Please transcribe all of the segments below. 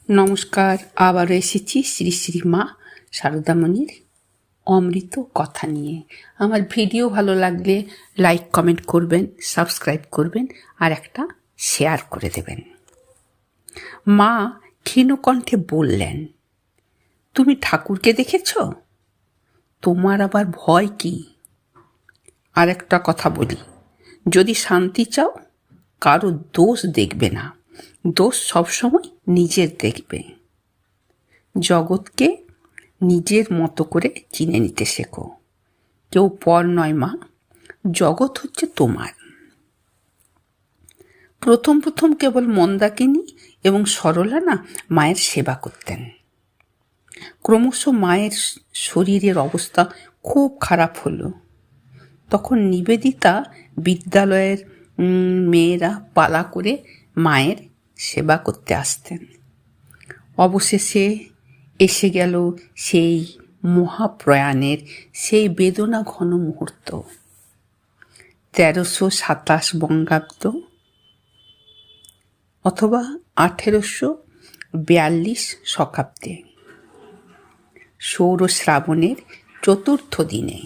নমস্কার, আবারও এসেছি শ্রী শ্রী মা শারদামণির অমৃত কথা নিয়ে। আমার ভিডিও ভালো লাগলে লাইক কমেন্ট করবেন, সাবস্ক্রাইব করবেন আর একটা শেয়ার করে দেবেন। মা ক্ষীণকণ্ঠে বললেন, তুমি ঠাকুরকে দেখেছ? তোমার আবার ভয় কি? আর একটা কথা বলি, যদি শান্তি চাও কারো দোষ দেখবে না, দোষ সবসময় নিজের দেখবে। জগৎকে নিজের মতো করে চিনে নিতে শেখো। কেউ পর নয় মা, জগৎ হচ্ছে তোমার। প্রথম প্রথম কেবল মন্দাকিনী এবং সরলা না মায়ের সেবা করতেন। ক্রমশ মায়ের শরীরের অবস্থা খুব খারাপ হলো। তখন নিবেদিতা বিদ্যালয়ের মেয়েরা পালা করে মায়ের সেবা করতে আসতেন। অবশেষে এসে গেল সেই মহাপ্রয়াণের সেই বেদনা ঘন মুহূর্ত। 1327 বঙ্গাব্দ অথবা 1842 শকাব্দে সৌর শ্রাবণের চতুর্থ দিনে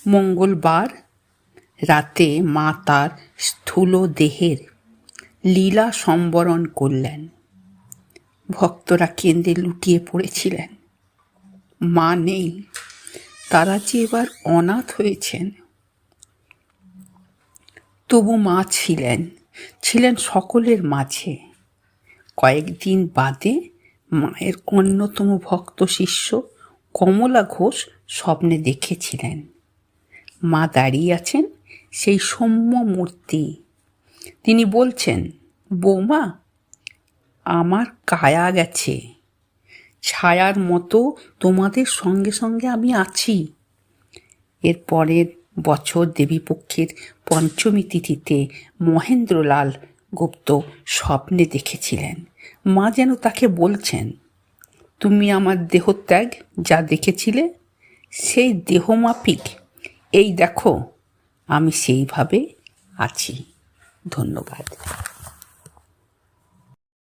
মঙ্গলবার রাতে মা তার স্থূল দেহের লীলা সম্বরণ করলেন। ভক্তরা কেন্দ্রে লুটিয়ে পড়েছিলেন। মা নেই, তারা যে এবার অনাথ হয়েছেন। তবু মা ছিলেন সকলের মাঝে। কয়েকদিন বাদে মায়ের অন্যতম ভক্ত শিষ্য কমলা ঘোষ স্বপ্নে দেখেছিলেন মা দাঁড়িয়ে আছেন সেই সৌম্য মূর্তি। তিনি বলছেন, বৌমা, আমার কায়া গেছে, ছায়ার মতো তোমাদের সঙ্গে সঙ্গে আমি আছি। এর পরের বছর দেবীপক্ষের পঞ্চমী তিথিতে মহেন্দ্রলাল গুপ্ত স্বপ্নে দেখেছিলেন মা যেন তাকে বলছেন, তুমি আমার দেহত্যাগ যা দেখেছিলে সেই দেহমাফিক এই দেখো আমি সেইভাবে আছি। ধন্যবাদ।